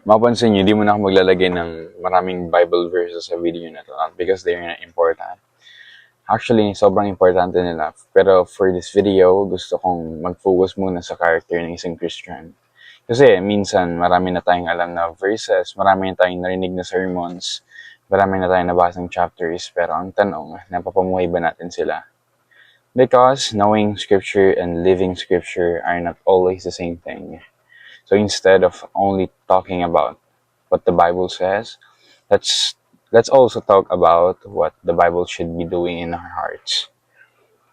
Mapansin nyo, di mo na ako maglalagay ng maraming Bible verses sa video na to, not because they're not important. Actually, sobrang importante nila. Pero for this video, gusto kong mag-focus muna sa character ng isang Christian. Kasi minsan, marami na tayong alam na verses, marami na tayong narinig na sermons, marami na tayong nabasang chapters, pero ang tanong, napapamuhay ba natin sila? Because knowing Scripture and living Scripture are not always the same thing. So instead of only talking about what the Bible says, let's also talk about what the Bible should be doing in our hearts.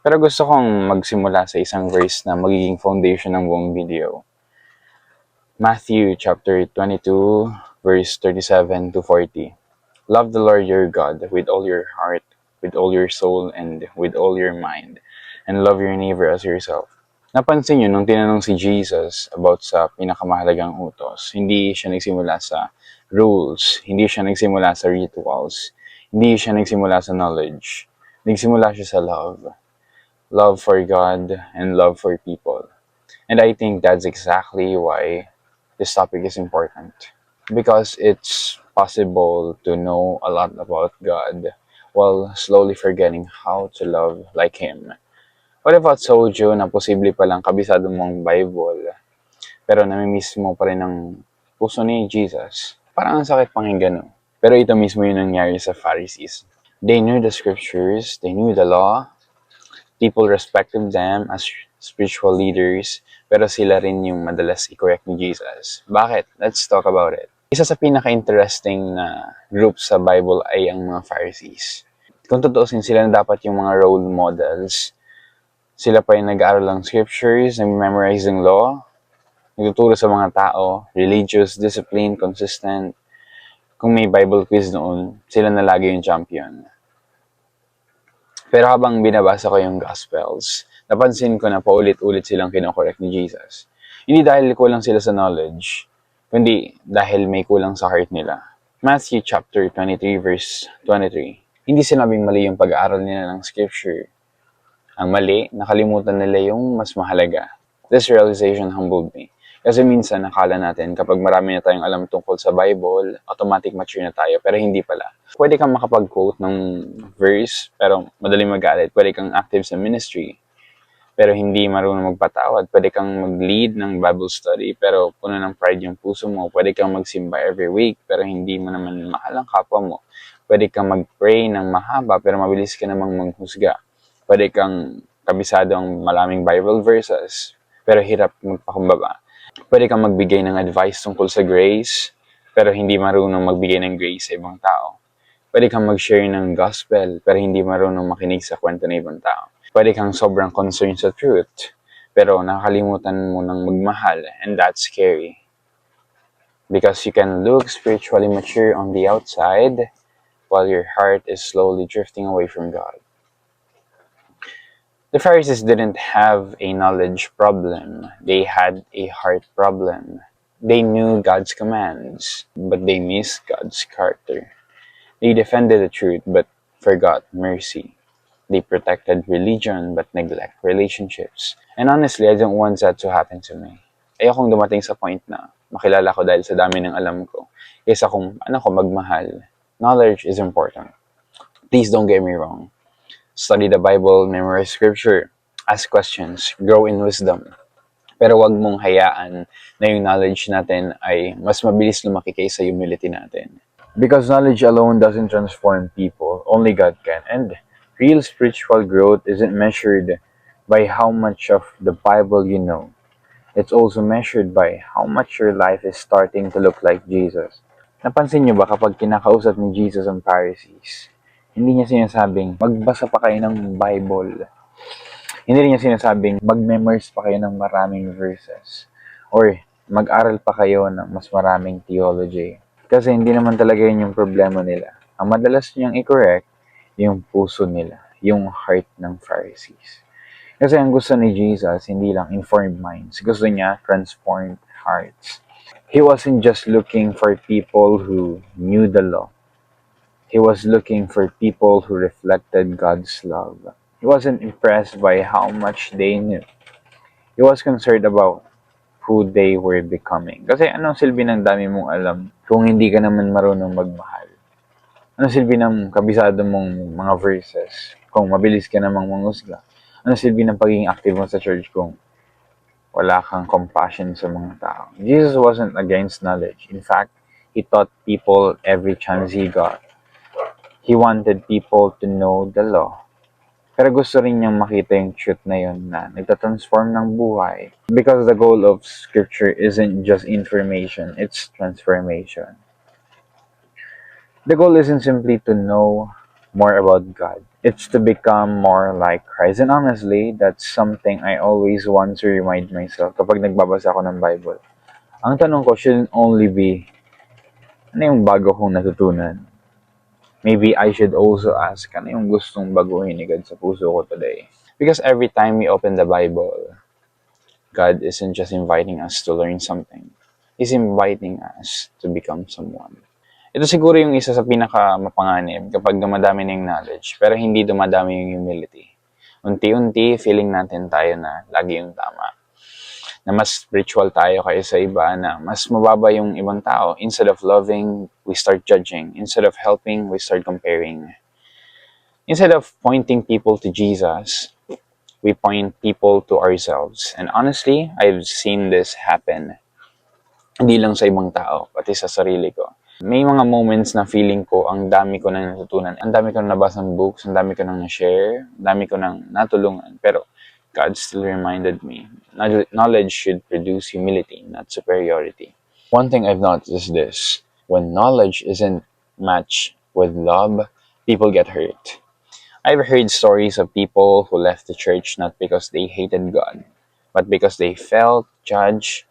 Pero gusto kong magsimula sa isang verse na magiging foundation ng buong video. Matthew chapter 22, verse 37 to 40. Love the Lord your God with all your heart, with all your soul, and with all your mind, and love your neighbor as yourself. Napansin nyo, nung tinanong si Jesus about sa pinakamahalagang utos, hindi siya nagsimula sa rules, hindi siya nagsimula sa rituals, hindi siya nagsimula sa knowledge. Nagsimula siya sa love. Love for God and love for people. And I think that's exactly why this topic is important. Because it's possible to know a lot about God while slowly forgetting how to love like Him. What if I told you na posible palang kabisado mong Bible, pero namimiss mo pa rin ang puso ni Jesus? Parang ang sakit pakinggan, no? Pero ito mismo yung nangyari sa Pharisees. They knew the scriptures, they knew the law, people respected them as spiritual leaders, pero sila rin yung madalas i-correct ni Jesus. Bakit? Let's talk about it. Isa sa pinaka-interesting na group sa Bible ay ang mga Pharisees. Kung tutuusin, sila na dapat yung mga role models. Sila pa yung nag-aaral ng scriptures, nag-memorize ng law, nagtuturo sa mga tao, religious, discipline, consistent. Kung may Bible quiz noon, sila na lagi yung champion. Pero habang binabasa ko yung Gospels, napansin ko na paulit-ulit silang kinokorek ni Jesus. Hindi dahil kulang sila sa knowledge, kundi dahil may kulang sa heart nila. Matthew chapter 23 verse 23. Hindi sinabing mali yung pag-aaral nila ng scripture. Ang mali, nakalimutan nila yung mas mahalaga. This realization humbled me. Kasi minsan nakala natin kapag marami na tayong alam tungkol sa Bible, automatic mature na tayo, pero hindi pala. Pwede kang makapag-quote ng verse, pero madaling magalit. Pwede kang active sa ministry, pero hindi marunong magpatawad. Pwede kang mag-lead ng Bible study, pero puno ng pride yung puso mo. Pwede kang magsimba every week, pero hindi mo naman mahal ang kapwa mo. Pwede kang mag-pray ng mahaba, pero mabilis ka namang manghusga. Pwede kang kabisado ang maraming Bible verses, pero hirap magpakumbaba. Pwede kang magbigay ng advice tungkol sa grace, pero hindi marunong magbigay ng grace sa ibang tao. Pwede kang mag-share ng gospel, pero hindi marunong makinig sa kwento ng ibang tao. Pwede kang sobrang concerned sa truth, pero nakalimutan mo ng magmahal, and that's scary. Because you can look spiritually mature on the outside, while your heart is slowly drifting away from God. The Pharisees didn't have a knowledge problem. They had a heart problem. They knew God's commands, but they missed God's character. They defended the truth, but forgot mercy. They protected religion, but neglect relationships. And honestly, I don't want that to happen to me. Ayokong dumating sa point na makilala ko dahil sa dami ng alam ko, kaysa kung ano ko magmahal. Knowledge is important. Please don't get me wrong. Study the Bible, memorize scripture, ask questions, grow in wisdom. Pero wag mong hayaan na yung knowledge natin ay mas mabilis lumaki kaysa humility natin. Because knowledge alone doesn't transform people, only God can. And real spiritual growth isn't measured by how much of the Bible you know. It's also measured by how much your life is starting to look like Jesus. Napansin niyo ba kapag kinakausap ni Jesus ang Pharisees, hindi niya sinasabing, magbasa pa kayo ng Bible. Hindi rin niya sinasabing, mag-memorize pa kayo ng maraming verses. Or, mag-aral pa kayo ng mas maraming theology. Kasi hindi naman talaga yun yung problema nila. Ang madalas niyang i-correct, yung puso nila, yung heart ng Pharisees. Kasi ang gusto ni Jesus, hindi lang informed minds. Gusto niya transformed hearts. He wasn't just looking for people who knew the law. He was looking for people who reflected God's love. He wasn't impressed by how much they knew. He was concerned about who they were becoming. Kasi anong silbi ng dami mong alam kung hindi ka naman marunong magmahal? Anong silbi ng kabisado mong mga verses kung mabilis ka namang mangusga? Anong silbi ng pagiging active mo sa church kung wala kang compassion sa mga tao? Jesus wasn't against knowledge. In fact, he taught people every chance he got. He wanted people to know the law. Pero gusto rin niyang makita yung truth na yun na nagtatransform ng buhay. Because the goal of scripture isn't just information, it's transformation. The goal isn't simply to know more about God. It's to become more like Christ. And honestly, that's something I always want to remind myself kapag nagbabasa ako ng Bible. Ang tanong ko shouldn't only be, ano yung bago kong natutunan? Maybe I should also ask, ano yung gustong baguhin ni God sa puso ko today? Because every time we open the Bible, God isn't just inviting us to learn something. He's inviting us to become someone. Ito siguro yung isa sa pinaka-mapanganib kapag dumadami na yung knowledge, pero hindi dumadami yung humility. Unti-unti, feeling natin tayo na lagi yung tama. Na mas spiritual tayo kaysa iba, na mas mababa yung ibang tao. Instead of loving, we start judging. Instead of helping, we start comparing. Instead of pointing people to Jesus, we point people to ourselves. And honestly, I've seen this happen. Hindi lang sa ibang tao, pati sa sarili ko. May mga moments na feeling ko, ang dami ko nang natutunan. Ang dami ko nang nabasang books, ang dami ko nang na-share, ang dami ko nang natulungan. Pero God still reminded me, knowledge should produce humility, not superiority. One thing I've noticed is this: when knowledge isn't matched with love, people get hurt. I've heard stories of people who left the church not because they hated God, but because they felt judged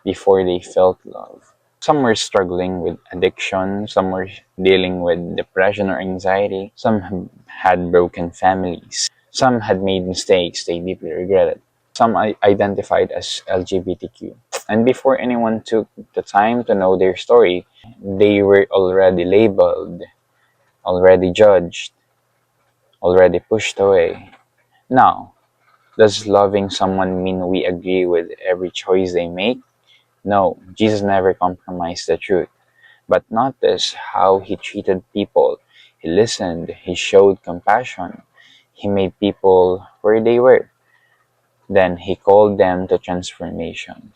before they felt love. Some were struggling with addiction, some were dealing with depression or anxiety, some had broken families. Some had made mistakes they deeply regretted. Some identified as LGBTQ. And before anyone took the time to know their story, they were already labeled, already judged, already pushed away. Now, does loving someone mean we agree with every choice they make? No, Jesus never compromised the truth. But notice how he treated people. He listened, he showed compassion. He made people where they were. Then he called them to transformation.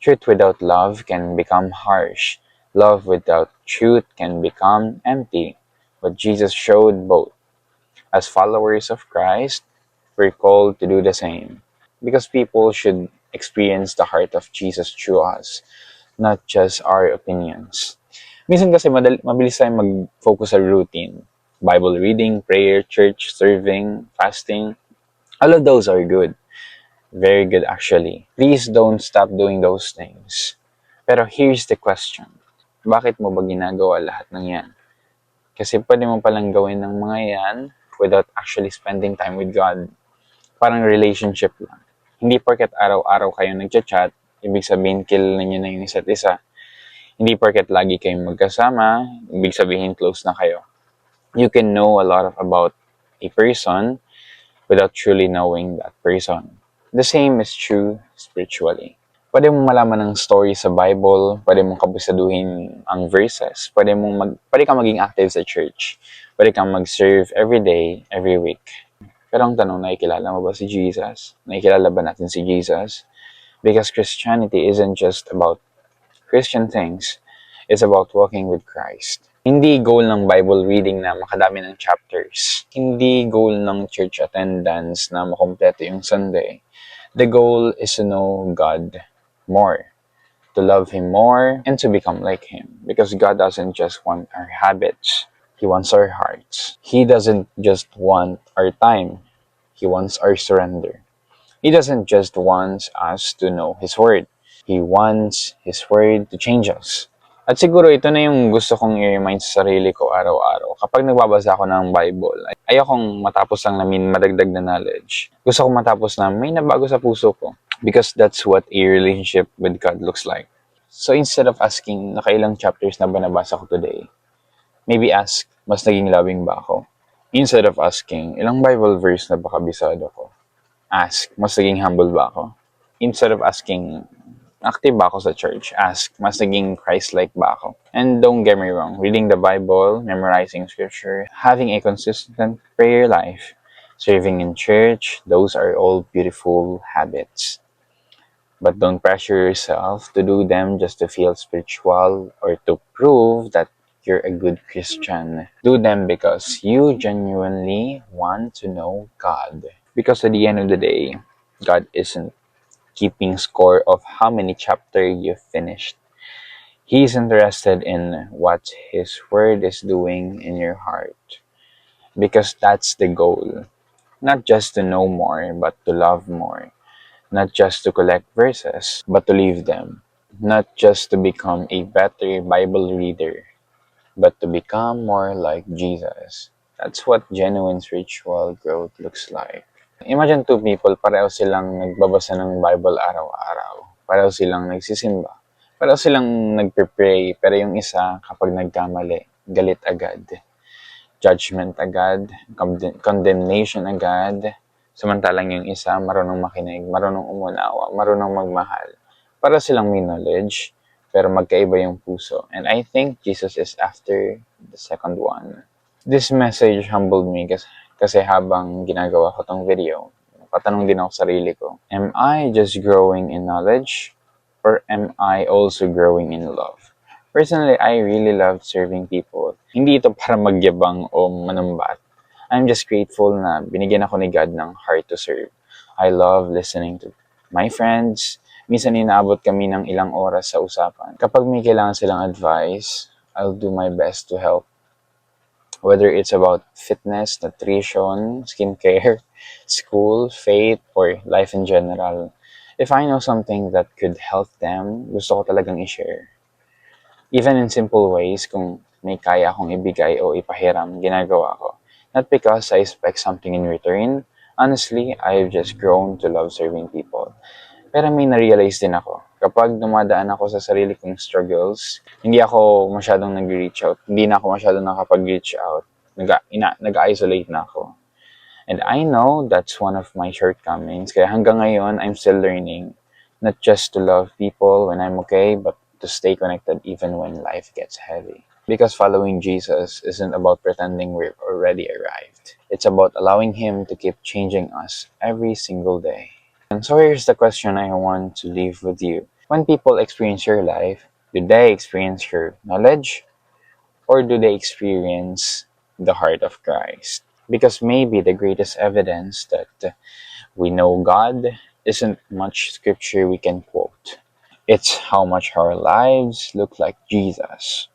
Truth without love can become harsh. Love without truth can become empty. But Jesus showed both. As followers of Christ, we're called to do the same. Because people should experience the heart of Jesus through us, not just our opinions. Minsan kasi mabilis tayong mag-focus sa routine. Bible reading, prayer, church, serving, fasting. All of those are good. Very good actually. Please don't stop doing those things. Pero here's the question. Bakit mo ba ginagawa lahat ng yan? Kasi pwede mo palang gawin ng mga yan without actually spending time with God. Parang relationship lang. Hindi porket araw-araw kayo nagchat-chat, ibig sabihin kilala niyo na yung isa't isa. Hindi porket lagi kayong magkasama, ibig sabihin close na kayo. You can know a lot about a person without truly knowing that person. The same is true spiritually. Pwede mong malaman ng story sa Bible, pwede mong kabisaduhin ang verses, pwede kang maging active sa church, pwede kang mag-serve every day, every week. Pero ang tanong, nakikilala mo ba si Jesus? Nakikilala ba natin si Jesus? Because Christianity isn't just about Christian things, it's about walking with Christ. Hindi goal ng Bible reading na makadami ng chapters. Hindi goal ng church attendance na makompleto yung Sunday. The goal is to know God more, to love Him more, and to become like Him. Because God doesn't just want our habits, He wants our hearts. He doesn't just want our time, He wants our surrender. He doesn't just want us to know His Word. He wants His Word to change us. At siguro ito na yung gusto kong i-remind sa sarili ko araw-araw. Kapag nagbabasa ako ng Bible, ayokong matapos lang namin madagdag na knowledge. Gusto kong matapos na may nabago sa puso ko. Because that's what a relationship with God looks like. So instead of asking, nakailang chapters na ba nabasa ko today? Maybe ask, mas naging loving ba ako? Instead of asking, ilang Bible verse na ba kabisado ko? Ask, mas naging humble ba ako? Instead of asking, Active ba ako sa church? Ask, mas naging Christ-like ba ako? And don't get me wrong, reading the Bible, memorizing scripture, having a consistent prayer life, serving in church, those are all beautiful habits. But don't pressure yourself to do them just to feel spiritual or to prove that you're a good Christian. Do them because you genuinely want to know God. Because at the end of the day, God isn't keeping score of how many chapters you've finished. He's interested in what His Word is doing in your heart. Because that's the goal. Not just to know more, but to love more. Not just to collect verses, but to live them. Not just to become a better Bible reader, but to become more like Jesus. That's what genuine spiritual growth looks like. Imagine two people, pareho silang nagbabasa ng Bible araw-araw. Pareho silang nagsisimba. Pareho silang nagpe-pray, pero yung isa kapag nagkamali, galit agad. Judgment agad, condemnation agad. Samantalang yung isa, marunong makinig, marunong umunawa, marunong magmahal. Para silang may knowledge, pero magkaiba yung puso. And I think Jesus is after the second one. This message humbled me kasi habang ginagawa ko tong video, patanong din ako sa sarili ko, am I just growing in knowledge or am I also growing in love? Personally, I really love serving people. Hindi ito para magyabang o manumbat. I'm just grateful na binigyan ako ni God ng heart to serve. I love listening to my friends. Minsan inaabot kami ng ilang oras sa usapan. Kapag may kailangan silang advice, I'll do my best to help. Whether it's about fitness, nutrition, skincare, school, faith, or life in general. If I know something that could help them, gusto ko talagang i-share. Even in simple ways, kung may kaya akong ibigay o ipahiram, ginagawa ko. Not because I expect something in return. Honestly, I've just grown to love serving people. Pero may na-realize din ako. Kapag dumadaan ako sa sarili kong struggles, hindi ako masyadong nag-reach out. Hindi na ako masyadong nakapag-reach out. Nag-isolate na ako. And I know that's one of my shortcomings. Kaya hanggang ngayon, I'm still learning. Not just to love people when I'm okay, but to stay connected even when life gets heavy. Because following Jesus isn't about pretending we've already arrived. It's about allowing Him to keep changing us every single day. And so here's the question I want to leave with you. When people experience your life, do they experience your knowledge? Or do they experience the heart of Christ? Because maybe the greatest evidence that we know God isn't much scripture we can quote. It's how much our lives look like Jesus.